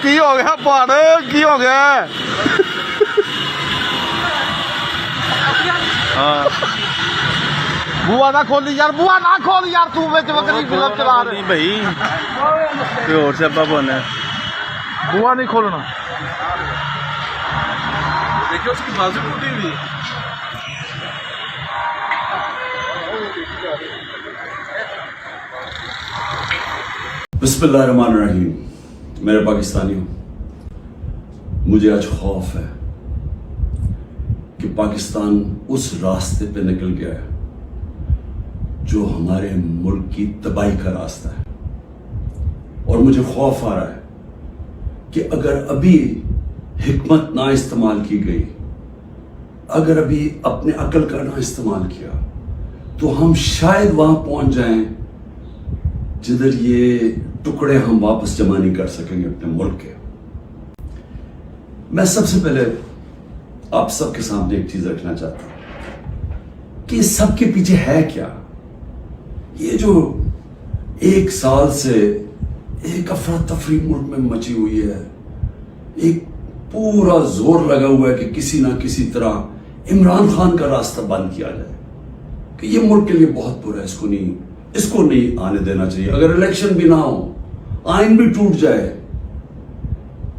کی ہو گیا پہاڑ کی ہو گیا بوا نہ کھولی یار بوا نہ کھول یار تو وچ بکری فلم چلا رہے بھائی کوئی اور سبب ہونا بوا نہیں کھولنا دیکھو اس کی بازو ٹوٹی ہوئی بسم اللہ الرحمن الرحیم. میرے پاکستانیوں، مجھے آج خوف ہے کہ پاکستان اس راستے پہ نکل گیا ہے جو ہمارے ملک کی تباہی کا راستہ ہے، اور مجھے خوف آ رہا ہے کہ اگر ابھی حکمت نہ استعمال کی گئی، اگر ابھی اپنے عقل کا نہ استعمال کیا، تو ہم شاید وہاں پہنچ جائیں جدھر یہ ٹکڑے ہم واپس جمع نہیں کر سکیں گے اپنے ملک کے. میں سب سے پہلے آپ سب کے سامنے ایک چیز رکھنا چاہتا ہوں کہ اس سب کے پیچھے ہے کیا. یہ جو ایک سال سے ایک افراتفری ملک میں مچی ہوئی ہے، ایک پورا زور لگا ہوا ہے کہ کسی نہ کسی طرح عمران خان کا راستہ بند کیا جائے کہ یہ ملک کے لیے بہت برا ہے، اس کو نہیں آنے دینا چاہیے. اگر الیکشن بھی نہ ہو، آئین بھی ٹوٹ جائے،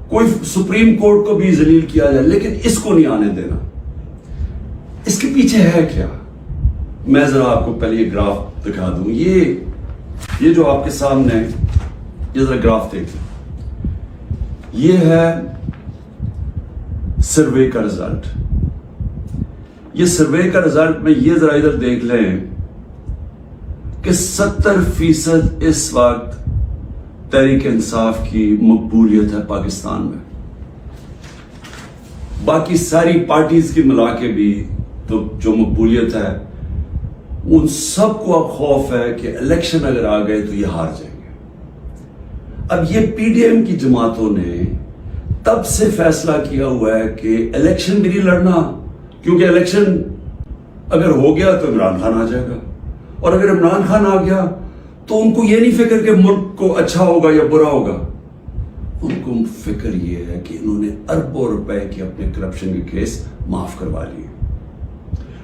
کوئی سپریم کورٹ کو بھی ذلیل کیا جائے، لیکن اس کو نہیں آنے دینا. اس کے پیچھے ہے کیا؟ میں ذرا آپ کو پہلے یہ گراف دکھا دوں. یہ جو آپ کے سامنے ہے، یہ ذرا گراف دیکھیں. یہ ہے سروے کا رزلٹ. یہ سروے کا رزلٹ میں یہ ذرا ادھر دیکھ لیں کہ 70% اس وقت تحریک انصاف کی مقبولیت ہے پاکستان میں. باقی ساری پارٹیز کی ملا کے بھی تو جو مقبولیت ہے، ان سب کو اب خوف ہے کہ الیکشن اگر آ گئے تو یہ ہار جائیں گے. اب یہ پی ڈی ایم کی جماعتوں نے تب سے فیصلہ کیا ہوا ہے کہ الیکشن بھی نہیں لڑنا، کیونکہ الیکشن اگر ہو گیا تو عمران خان آ جائے گا، اور اگر عمران خان آ گیا تو ان کو یہ نہیں فکر کہ ملک کو اچھا ہوگا یا برا ہوگا. ان کو فکر یہ ہے کہ انہوں نے اربوں روپے کے اپنے کرپشن کے کیس معاف کروا لیے،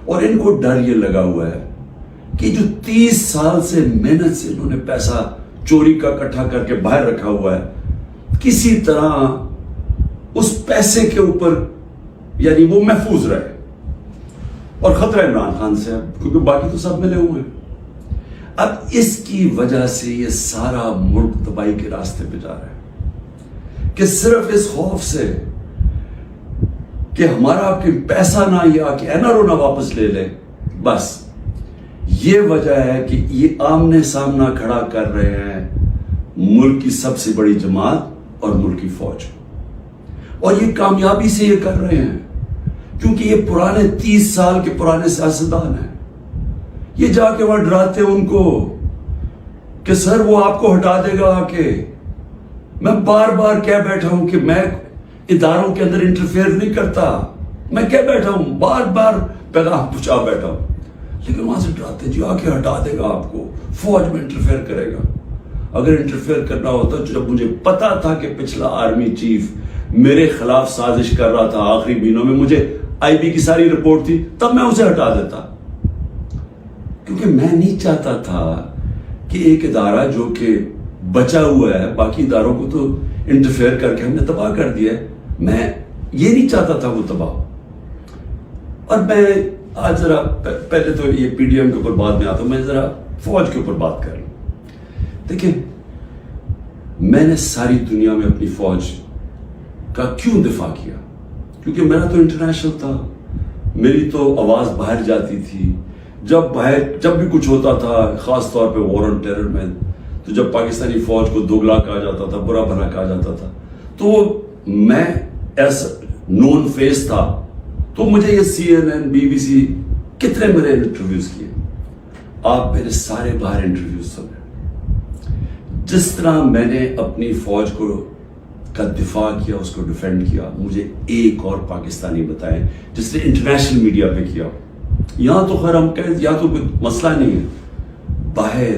اور ان کو ڈر یہ لگا ہوا ہے کہ جو 30 سال سے محنت سے انہوں نے پیسہ چوری کا اکٹھا کر کے باہر رکھا ہوا ہے، کسی طرح اس پیسے کے اوپر یعنی وہ محفوظ رہے. اور خطرہ عمران خان سے ہے کیونکہ باقی تو سب ملے ہوئے ہیں. اب اس کی وجہ سے یہ سارا ملک تباہی کے راستے پہ جا رہا ہے کہ صرف اس خوف سے کہ ہمارا آپ کے پیسہ نہ یا کہ این آر او نہ واپس لے لے، بس یہ وجہ ہے کہ یہ آمنے سامنا کھڑا کر رہے ہیں ملک کی سب سے بڑی جماعت اور ملک کی فوج، اور یہ کامیابی سے یہ کر رہے ہیں کیونکہ یہ پرانے 30 سال کے پرانے سیاستدان ہیں. یہ جا کے وہاں ڈراتے ہیں ان کو کہ سر وہ آپ کو ہٹا دے گا آ کے. میں بار بار کہہ بیٹھا ہوں کہ میں اداروں کے اندر انٹرفیئر نہیں کرتا، میں کہہ بیٹھا ہوں، بار بار پیغام پہنچا بیٹھا ہوں، لیکن وہاں سے ڈراتے جی آ کے ہٹا دے گا آپ کو، فوج میں انٹرفیئر کرے گا. اگر انٹرفیئر کرنا ہوتا، جب مجھے پتا تھا کہ پچھلا آرمی چیف میرے خلاف سازش کر رہا تھا، آخری مہینوں میں مجھے آئی بی کی ساری رپورٹ تھی، تب میں اسے ہٹا دیتا، کیونکہ میں نہیں چاہتا تھا کہ ایک ادارہ جو کہ بچا ہوا ہے، باقی اداروں کو تو انٹرفیئر کر کے ہم نے تباہ کر دیا ہے، میں یہ نہیں چاہتا تھا وہ تباہ. اور میں آج ذرا پہلے تو یہ پی ڈی ایم کے اوپر بعد میں آتا ہوں، میں ذرا فوج کے اوپر بات کر لوں. دیکھیں، میں نے ساری دنیا میں اپنی فوج کا کیوں دفاع کیا؟ کیونکہ میرا تو انٹرنیشنل تھا، میری تو آواز باہر جاتی تھی. جب بھی کچھ ہوتا تھا، خاص طور پہ وار آن ٹیرر میں، تو جب پاکستانی فوج کو دوگلا کہا جاتا تھا، برا بھلا کہا جاتا تھا، تو میں ایز نون فیس تھا. تو مجھے یہ C N N, B B C کتنے میرے انٹرویوز کیے، آپ میرے سارے باہر انٹرویوز سنے. جس طرح میں نے اپنی فوج کا دفاع کیا، اس کو ڈیفینڈ کیا، مجھے ایک اور پاکستانی بتائیں جس نے انٹرنیشنل میڈیا پہ کیا. یہاں تو خیر ہم کہیں یہاں تو کوئی مسئلہ نہیں ہے، باہر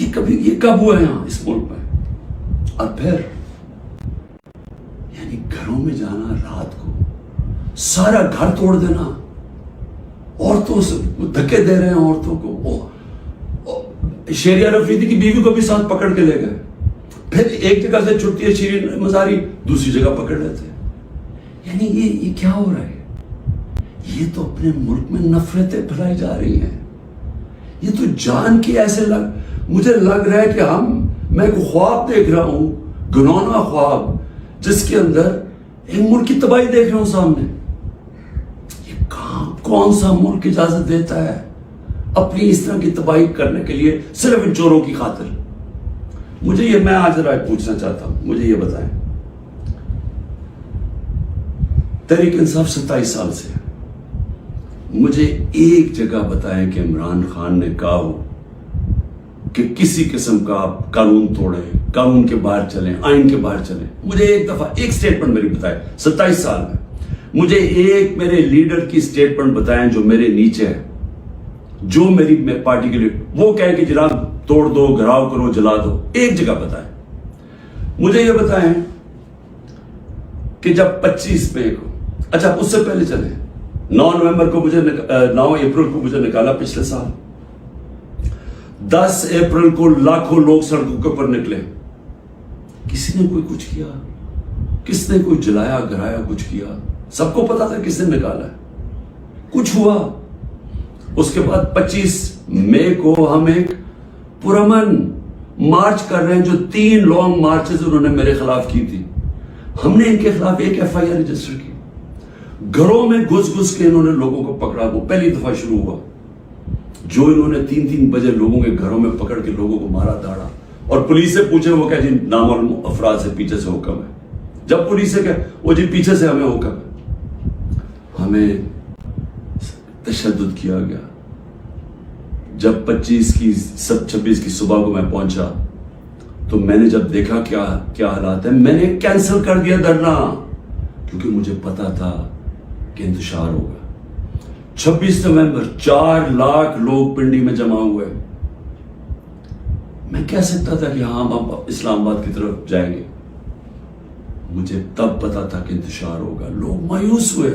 یہ کب ہوا یہاں اس ملک میں؟ اور پھر یعنی گھروں میں جانا رات کو، سارا گھر توڑ دینا، عورتوں سے دھکے دے رہے ہیں عورتوں کو. شیریہ رفیدی کی بیوی کو بھی ساتھ پکڑ کے لے گئے. پھر ایک جگہ سے چھٹی ہے شیرین مزاری، دوسری جگہ پکڑ لیتے. یعنی یہ کیا ہو رہا ہے؟ یہ تو اپنے ملک میں نفرتیں پھیلائی جا رہی ہیں. یہ تو جان کی ایسے مجھے لگ رہا ہے کہ میں ایک خواب دیکھ رہا ہوں، گنونا خواب، جس کے اندر ایک ملک کی تباہی دیکھ رہا ہوں سامنے. یہ کون سا ملک اجازت دیتا ہے اپنی اس طرح کی تباہی کرنے کے لیے صرف ان چوروں کی خاطر؟ میں آج رائے پوچھنا چاہتا ہوں، مجھے یہ بتائیں، تحریک انصاف 27 سال سے ہے، مجھے ایک جگہ بتائیں کہ عمران خان نے کہا ہو کہ کسی قسم کا آپ قانون توڑیں، قانون کے باہر چلیں، آئین کے باہر چلیں. مجھے ایک دفعہ ایک سٹیٹمنٹ میری بتائیں 27 سال میں. مجھے ایک میرے لیڈر کی سٹیٹمنٹ بتائیں جو میرے نیچے ہے، جو میری پارٹی کے لیے وہ کہے کہ جناب توڑ دو، گھراؤ کرو، جلا دو. ایک جگہ بتائیں. مجھے یہ بتائیں کہ جب 25 مئی کو، اچھا اس سے پہلے چلیں، 9 اپریل کو مجھے نکالا پچھلے سال. 10 اپریل کو لاکھوں لوگ سڑکوں کے اوپر نکلے. کسی نے کوئی کچھ کیا؟ کس نے کوئی جلایا گرایا کچھ کیا؟ سب کو پتا تھا کس نے نکالا ہے. کچھ ہوا؟ اس کے بعد 25 مئی کو ہم ایک پرامن مارچ کر رہے ہیں، جو 3 لانگ مارچز انہوں نے میرے خلاف کی تھی. ہم نے ان کے خلاف ایک FIR رجسٹر کی. گھروں میں گھس کے انہوں نے لوگوں کو پکڑا. وہ پہلی دفعہ شروع ہوا جو انہوں نے 3 بجے لوگوں کے گھروں میں پکڑ کے لوگوں کو مارا داڑا. اور پولیس سے پوچھے، وہ کہ جی نامعلوم افراد سے پیچھے سے حکم ہے. جب پولیس سے کہ وہ جی پیچھے سے ہمیں حکم ہے. ہمیں تشدد کیا گیا. جب 26 کی صبح کو میں پہنچا تو میں نے جب دیکھا کیا حالات ہیں، میں نے کینسل کر دیا دھرنا، کیونکہ مجھے پتا تھا کہ انتشار ہوگا. 26 نومبر 4 لاکھ لوگ پنڈی میں جمع ہوئے. میں کہہ سکتا تھا کہ ہاں ہم اسلام آباد کی طرف جائیں گے. مجھے تب پتا تھا کہ انتشار ہوگا. لوگ مایوس ہوئے.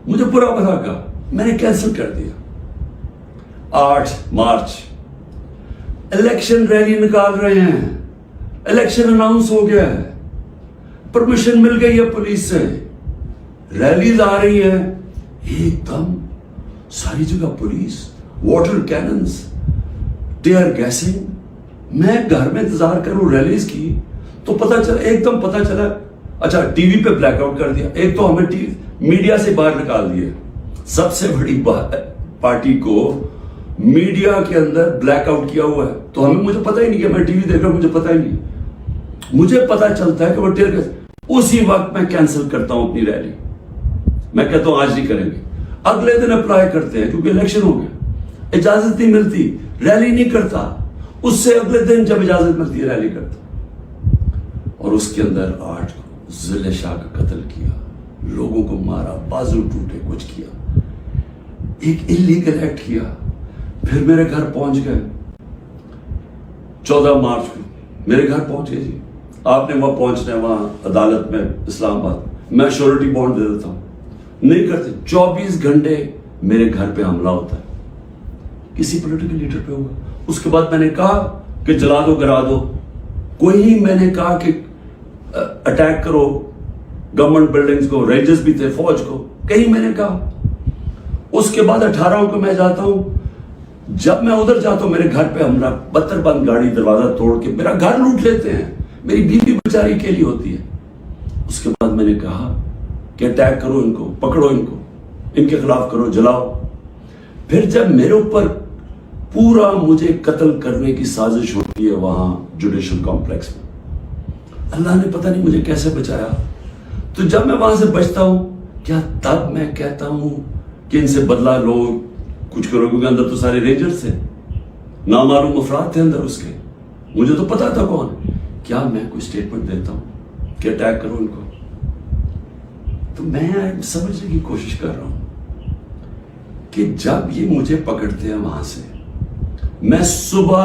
مجھے برا بھلا کہا، میں نے کینسل کر دیا. 8 مارچ الیکشن ریلی نکال رہے ہیں. الیکشن اناؤنس ہو گیا ہے، پرمیشن مل گئی ہے پولیس سے، ریلیز آ رہی ہیں. ایک دم ساری جگہ police, water cannons, tear gassing. میں گھر میں انتظار کروں ریلیز کی تو ایک دم پتا چلا. اچھا ٹی وی پہ بلیک آؤٹ کر دیا. ایک تو ہمیں میڈیا سے باہر نکال دیا. سب سے بڑی پارٹی کو میڈیا کے اندر بلیک آؤٹ کیا ہوا ہے. تو مجھے پتا ہی نہیں کہ میں ٹی وی دیکھ رہا ہوں، مجھے پتا ہی نہیں. مجھے پتا چلتا ہے کہ وہ ٹیئر گیس. اسی وقت میں کینسل کرتا ہوں اپنی ریلی. میں کہتا ہوں آج نہیں کریں گے. اگلے دن اپلائی کرتے ہیں کیونکہ الیکشن ہو گیا. اجازت نہیں ملتی، ریلی نہیں کرتا. اس سے اگلے دن جب اجازت ملتی ہے ریلی کرتا. اور اس کے اندر 8 کو ضلع شاہ کا قتل کیا، لوگوں کو مارا، بازو ٹوٹے، کچھ کیا، ایک انلیگل ایکٹ کیا. پھر میرے گھر پہنچ گئے 14 مارچ کو میرے گھر پہنچ گئے. جی آپ نے وہاں پہنچنا ہے، وہاں عدالت میں اسلام آباد. میں شیورٹی بانڈ دے دیتا ہوں. نہیں کرتے. 24 گھنٹے میرے گھر پہ حملہ ہوتا ہے، کسی پولیٹیکل لیڈر پہ ہوگا. اس کے بعد میں نے کہا کہ جلا دو، گرا دو. کوئی میں نے کہا کہ اٹیک کرو گورنمنٹ بلڈنگز کو، رینجرز بھی تھے، فوج کو، کہیں میں نے کہا. اس کے بعد 18 کو میں جاتا ہوں. جب میں ادھر جاتا ہوں میرے گھر پہ حملہ، 72 بند گاڑی دروازہ توڑ کے میرا گھر لوٹ لیتے ہیں. میری بیوی بیچاری کے لیے ہوتی ہے. اس کے بعد میں نے کہا کہ اٹیک کرو ان کو، پکڑو ان کو، ان کے خلاف کرو، جلاؤ. پھر جب میرے اوپر پورا مجھے قتل کرنے کی سازش ہوتی ہے وہاں جوڈیشل کمپلیکس میں، اللہ نے پتہ نہیں مجھے کیسے بچایا. تو جب میں وہاں سے بچتا ہوں، کیا تب میں کہتا ہوں کہ ان سے بدلہ لو، کچھ کرو؟ کیونکہ اندر تو سارے رینجرز تھے، نامعلوم افراد تھے اندر. اس کے مجھے تو پتا تھا کون. کیا میں کوئی سٹیٹمنٹ دیتا ہوں کہ اٹیک کرو ان کو؟ تو میں سمجھنے کی کوشش کر رہا ہوں کہ جب یہ مجھے پکڑتے ہیں وہاں سے، میں صبح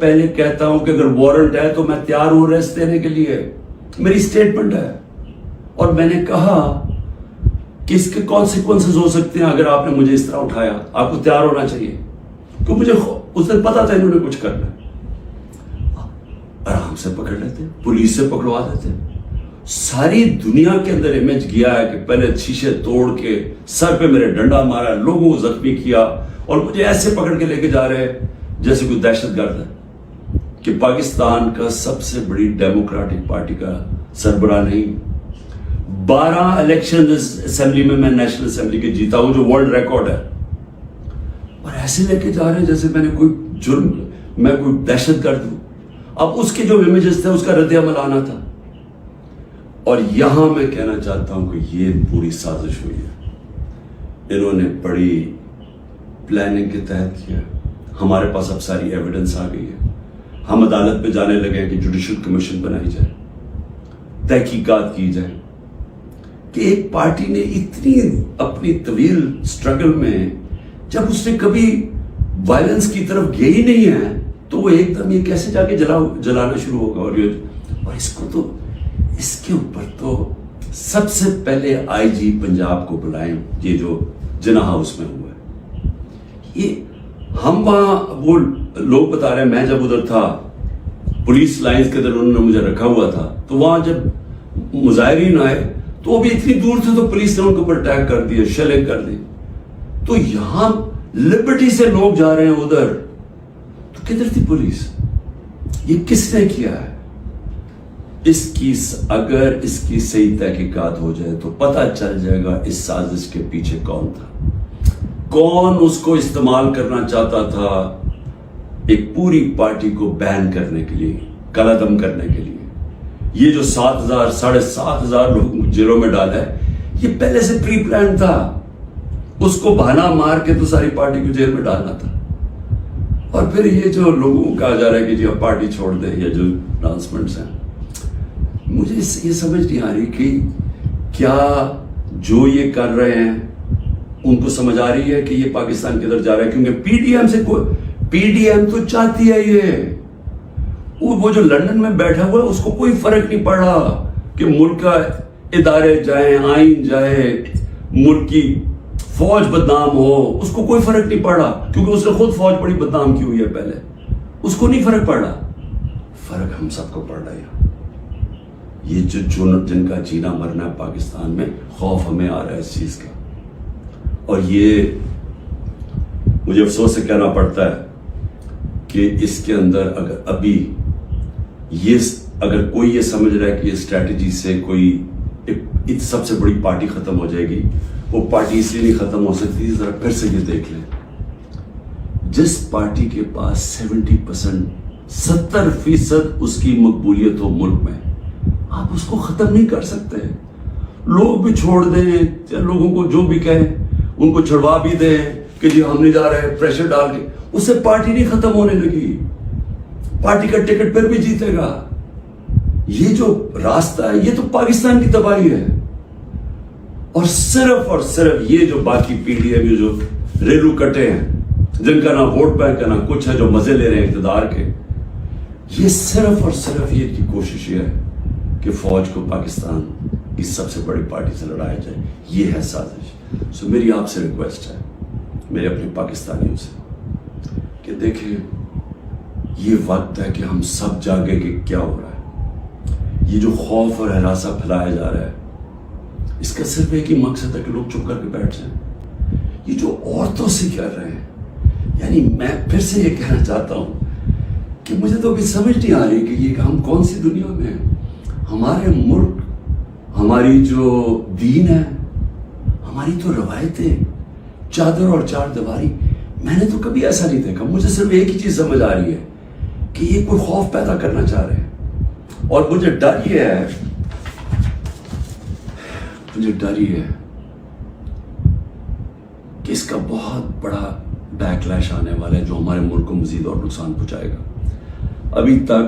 پہلے کہتا ہوں کہ اگر وارنٹ ہے تو میں تیار ہوں ریسٹ دینے کے لیے. میری سٹیٹمنٹ ہے. اور میں نے کہا کہ اس کے کانسیکوینسز ہو سکتے ہیں اگر آپ نے مجھے اس طرح اٹھایا. آپ کو تیار ہونا چاہیے. کیونکہ مجھے اس دن پتا تھا انہوں نے کچھ کرنا ہے. آرام سے پکڑ لیتے, پولیس سے پکڑوا دیتے. ساری دنیا کے اندر امیج گیا ہے کہ پہلے شیشے توڑ کے سر پہ میرے ڈنڈا مارا, لوگوں کو زخمی کیا اور مجھے ایسے پکڑ کے لے کے جا رہے جیسے کوئی دہشت گرد ہے کہ پاکستان کا سب سے بڑی ڈیموکریٹک پارٹی کا سربراہ نہیں. 12 الیکشن اسمبلی میں نیشنل اسمبلی کے جیتا ہوں جو ورلڈ ریکارڈ ہے, اور ایسے لے کے جا رہے ہیں جیسے میں نے کوئی جرم, میں کوئی دہشت گرد ہوں. اب اس کے جو امیجز تھے اس کا رد عمل آنا تھا. اور یہاں میں کہنا چاہتا ہوں کہ یہ پوری سازش ہوئی ہے. انہوں نے بڑی پلاننگ کے تحت کیا. ہمارے پاس اب ساری ایویڈنس آ گئی ہے. ہم عدالت پہ جانے لگے ہیں کہ جوڈیشل کمیشن بنائی جائے, تحقیقات کی جائے کہ ایک پارٹی نے اتنی اپنی طویل سٹرگل میں جب اس نے کبھی وائلنس کی طرف گئی ہی نہیں ہے تو وہ ایک دم یہ کیسے جا کے جلانا شروع ہوگا. اور اس کو تو اس کے اوپر تو سب سے پہلے آئی جی پنجاب کو بلائیں. یہ جو جناح ہاؤس میں ہوا ہے, یہ ہم وہاں وہ لوگ بتا رہے ہیں, میں جب ادھر تھا پولیس لائنز کے اندر انہوں نے مجھے رکھا ہوا تھا, تو وہاں جب مظاہرین آئے تو وہ بھی اتنی دور تھے تو پولیس نے ان کے اوپر اٹیک کر دیا, شیلنگ کر دی. تو یہاں لبرٹی سے لوگ جا رہے ہیں ادھر, تو کدھر تھی پولیس؟ یہ کس نے کیا ہے؟ اگر اس کی صحیح تحقیقات ہو جائے تو پتہ چل جائے گا اس سازش کے پیچھے کون تھا, کون اس کو استعمال کرنا چاہتا تھا ایک پوری پارٹی کو بین کرنے کے لیے, قلعدم کرنے کے لیے. یہ جو 7,000 7,500 لوگ جیلوں میں ڈالا ہے, یہ پہلے سے پری پلان تھا. اس کو بہانا مار کے تو ساری پارٹی کو جیل میں ڈالنا تھا. اور پھر یہ جو لوگوں کو کہا جا رہا ہے کہ جی اب پارٹی چھوڑ دیں, یا جو اناؤنسمنٹس ہیں, مجھے یہ سمجھ نہیں آ رہی کہ کیا جو یہ کر رہے ہیں ان کو سمجھ آ رہی ہے کہ یہ پاکستان کدھر جا رہا ہے. کیونکہ پی ڈی ایم تو چاہتی ہے یہ, وہ جو لندن میں بیٹھا ہوا ہے اس کو کوئی فرق نہیں پڑا کہ ملک کا ادارے جائیں, آئین جائے, ملک کی فوج بدنام ہو, اس کو کوئی فرق نہیں پڑا. کیونکہ اس نے خود فوج بڑی بدنام کی ہوئی ہے پہلے, اس کو نہیں فرق پڑا. فرق ہم سب کو پڑ رہا ہے. یہ جن کا جینا مرنا ہے پاکستان میں, خوف ہمیں آ رہا ہے اس چیز کا. اور یہ مجھے افسوس سے کہنا پڑتا ہے کہ اس کے اندر اگر کوئی یہ سمجھ رہا ہے کہ یہ اسٹریٹجی سے کوئی سب سے بڑی پارٹی ختم ہو جائے گی, وہ پارٹی اس لیے نہیں ختم ہو سکتی. ذرا پھر سے یہ دیکھ لیں, جس پارٹی کے پاس 70% اس کی مقبولیت ہو ملک میں, آپ اس کو ختم نہیں کر سکتے. لوگ بھی چھوڑ دیں, لوگوں کو جو بھی کہیں ان کو چھڑوا بھی دیں کہ جی ہم نہیں جا رہے, پریشر ڈال کے, اس سے پارٹی نہیں ختم ہونے لگی. پارٹی کا ٹکٹ پھر بھی جیتے گا. یہ جو راستہ ہے یہ تو پاکستان کی تباہی ہے. اور صرف یہ جو باقی پی ڈی ایم جو ریلو کٹے ہیں, جن کا نہ ووٹ بینک ہے نہ کچھ ہے, جو مزے لے رہے ہیں اقتدار کے, یہ صرف یہ کی کوشش یہ ہے کہ فوج کو پاکستان کی سب سے بڑی پارٹی سے لڑایا جائے. یہ ہے سازش. سو میری آپ سے ریکویسٹ ہے, میرے اپنے پاکستانیوں سے, کہ دیکھیں یہ وقت ہے کہ ہم سب جاگے کہ کیا ہو رہا ہے. یہ جو خوف اور ہراساں پھیلایا جا رہا ہے, اس کا صرف ایک ہی مقصد ہے کہ لوگ چپ کر کے بیٹھ جائیں. یہ جو عورتوں سے کر رہے ہیں, یعنی میں پھر سے یہ کہنا چاہتا ہوں کہ مجھے تو ابھی سمجھ نہیں آ رہی کہ یہ ہم کون سی دنیا میں ہیں. ہمارے ملک, ہماری جو دین ہے, ہماری تو روایتیں, چادر اور چار دیواری, میں نے تو کبھی ایسا نہیں دیکھا. مجھے صرف ایک ہی چیز سمجھ آ رہی ہے کہ یہ کوئی خوف پیدا کرنا چاہ رہے ہیں. اور مجھے ڈر یہ ہے کہ اس کا بہت بڑا بیک لیش آنے والا ہے, جو ہمارے ملک کو مزید اور نقصان پہنچائے گا. ابھی تک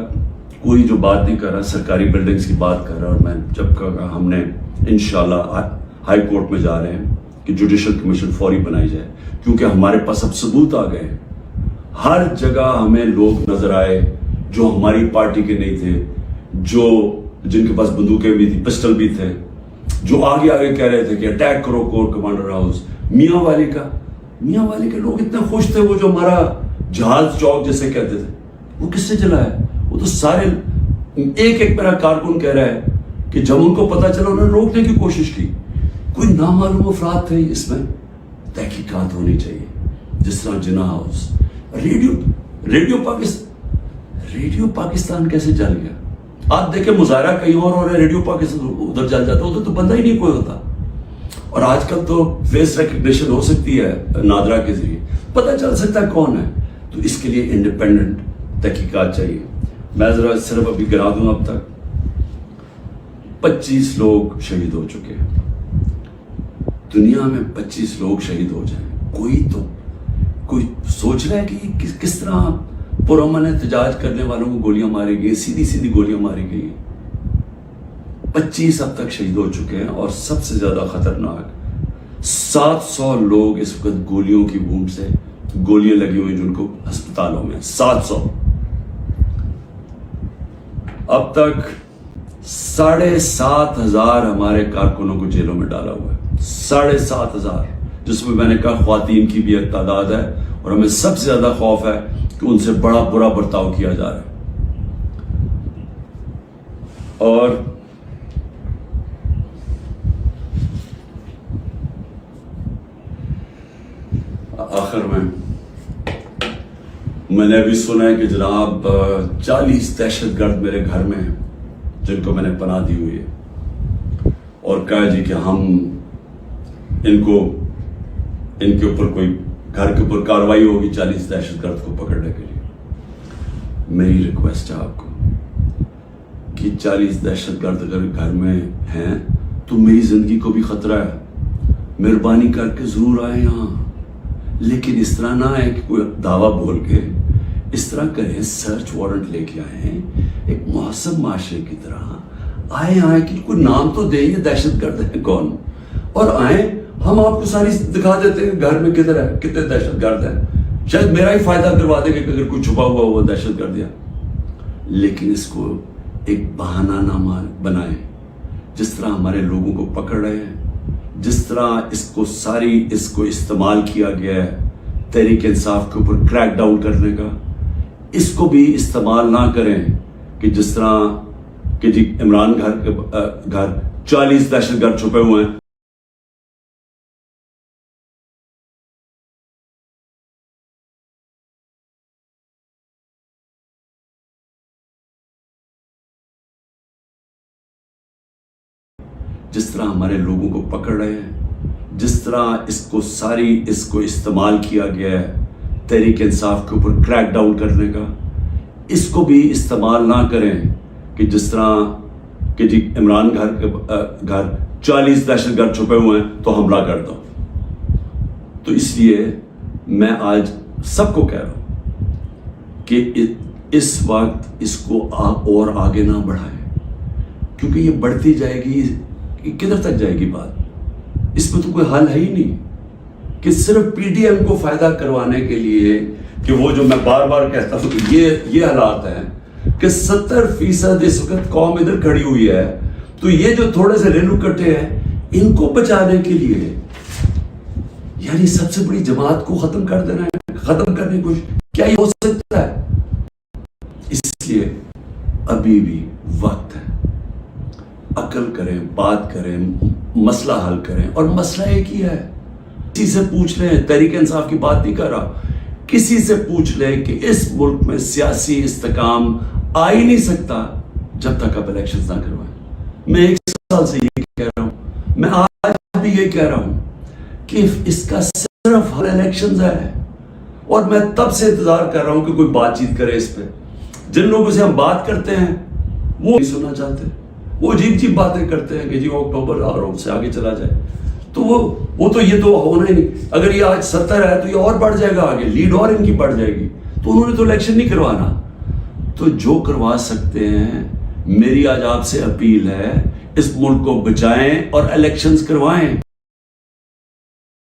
کوئی جو بات نہیں کر رہا, سرکاری بلڈنگز کی بات کر رہا, اور میں جب کہا ہم نے انشاءاللہ ہائی کورٹ میں جا رہے ہیں کہ جوڈیشل کمیشن فوری بنائی جائے, کیونکہ ہمارے پاس اب ثبوت آ گئے ہیں. ہر جگہ ہمیں لوگ نظر آئے جو ہماری پارٹی کے نہیں تھے, جو جن کے پاس بندوقیں بھی تھی, پسٹل بھی تھے, جو آگے آگے کہہ رہے تھے کہ اٹیک کرو کور کمانڈر ہاؤس. میاں والی کے لوگ اتنے خوش تھے, وہ جو ہمارا جہاز چوک جیسے کہتے تھے, وہ کس سے چلا ہے؟ وہ تو سارے ایک میرا کارکن کہہ رہا ہے کہ جب ان کو پتا چلا انہوں نے روکنے کی کوشش کی. کوئی نامعلوم افراد تھے. اس میں تحقیقات ہونی چاہیے, جس طرح جناح ہاؤس, ریڈیو پاکستان کیسے جل گیا؟ آپ دیکھیں مظاہرہ کہیں اور ہو رہا ہے, ریڈیو پاکستان ادھر جل جاتا, ادھر تو بندہ ہی نہیں کوئی ہوتا. اور آج کل تو فیس ریکگنیشن ہو سکتی ہے نادرا کے ذریعے, پتہ چل سکتا ہے کون ہے. تو اس کے لیے انڈیپینڈنٹ تحقیقات چاہیے. میں ذرا صرف ابھی گرا دوں, اب تک 25 لوگ شہید ہو چکے ہیں. دنیا میں 25 لوگ شہید ہو جائیں, کوئی سوچ رہا ہے کہ کس طرح پرامن احتجاج کرنے والوں کو گولیاں ماری گئی, سیدھی گولیاں ماری گئی. 25 اب تک شہید ہو چکے ہیں, اور سب سے زیادہ خطرناک 700 لوگ اس وقت گولیوں کی وونڈ سے, گولیاں لگی ہوئی جن کو ہسپتالوں میں 700. اب تک 7,500 ہمارے کارکنوں کو جیلوں میں ڈالا ہوا ہے. 7,500, جس میں نے کہا خواتین کی بھی ایک تعداد ہے, اور ہمیں سب سے زیادہ خوف ہے کہ ان سے بڑا برا برتاؤ کیا جا رہا ہے. اور آخر میں نے ابھی سنا ہے کہ جناب 40 دہشت گرد میرے گھر میں ہیں جن کو میں نے پناہ دی ہوئی ہے, اور کہا جی کہ ہم ان کے اوپر کوئی گھر کے اوپر کاروائی ہوگی 40 دہشت گرد کو پکڑنے کے لیے. میری ریکویسٹ ہے آپ کو کہ 40 دہشت گرد اگر گھر میں ہیں تو میری زندگی کو بھی خطرہ ہے, مہربانی کر کے ضرور آئیں یہاں. لیکن اس طرح نہ ہے کہ کوئی دعویٰ بول کے اس طرح کریں, سرچ وارنٹ لے کے آئیں ایک محسن معاشرے کی طرح آئیں کہ کوئی نام تو دیں, یہ دہشت گرد ہے کون, اور آئیں ہم آپ کو ساری دکھا دیتے ہیں گھر میں کدھر ہے, کتنے دہشت گرد ہیں. شاید میرا ہی فائدہ کروا دیں گے کہ اگر کوئی چھپا ہوا وہ دہشت گرد ہے. لیکن اس کو ایک بہانہ نہ بنائیں. جس طرح ہمارے لوگوں کو پکڑ رہے ہیں, جس طرح اس کو استعمال کیا گیا ہے تحریک انصاف کے اوپر کریک ڈاؤن کرنے کا, اس کو بھی استعمال نہ کریں کہ جس طرح کہ جی عمران گھر 40 دہشت گرد چھپے ہوئے ہیں. جس طرح ہمارے لوگوں کو پکڑ رہے ہیں, جس طرح اس کو استعمال کیا گیا ہے تحریک انصاف کے اوپر کریک ڈاؤن کرنے کا, اس کو بھی استعمال نہ کریں کہ جس طرح کہ جی عمران گھر 40 دہشت گرد چھپے ہوئے ہیں تو حملہ کر دو. تو اس لیے میں آج سب کو کہہ رہا ہوں کہ اس وقت اس کو اور آگے نہ بڑھائیں, کیونکہ یہ بڑھتی جائے گی, کدھر تک جائے گی بات. اس میں تو کوئی حل ہے ہی نہیں کہ صرف پی ڈی ایم کو فائدہ کروانے کے لیے, کہ وہ جو میں بار بار کہتا ہوں کہ یہ حالات ہیں کہ 70% اس وقت قوم ادھر کھڑی ہوئی ہے, تو یہ جو تھوڑے سے ریلو کٹے ہیں ان کو بچانے کے لیے یعنی سب سے بڑی جماعت کو ختم کر دینا ہے, ختم کرنے کی کوشش, کیا یہ ہو سکتا ہے؟ اس لیے ابھی بھی وقت ہے, عقل کریں, بات کریں, مسئلہ حل کریں. اور مسئلہ ایک ہی ہے, کسی سے پوچھ لیں, تحریک انصاف کی بات نہیں کر رہا, کسی سے پوچھ لیں کہ اس ملک میں سیاسی استحکام آ ہی نہیں سکتا جب تک آپ الیکشنز نہ کروائیں. میں 1 سال سے یہ کہہ رہا ہوں, میں آج بھی یہ کہہ رہا ہوں کہ اس کا صرف حل الیکشنز ہے, اور میں تب سے انتظار کر رہا ہوں کہ کوئی بات چیت کرے اس پہ. جن لوگوں سے ہم بات کرتے ہیں وہ نہیں سننا چاہتے, وہ عجیب باتیں کرتے ہیں کہ جی اکتوبر اور سے آگے چلا جائے. تو وہ تو یہ تو ہونا ہی نہیں. اگر یہ آج 70 ہے تو یہ اور بڑھ جائے گا آگے, لیڈ اور ان کی بڑھ جائے گی. تو انہوں نے تو الیکشن نہیں کروانا. تو جو کروا سکتے ہیں, میری آج آپ سے اپیل ہے, اس ملک کو بچائیں اور الیکشنز کروائیں.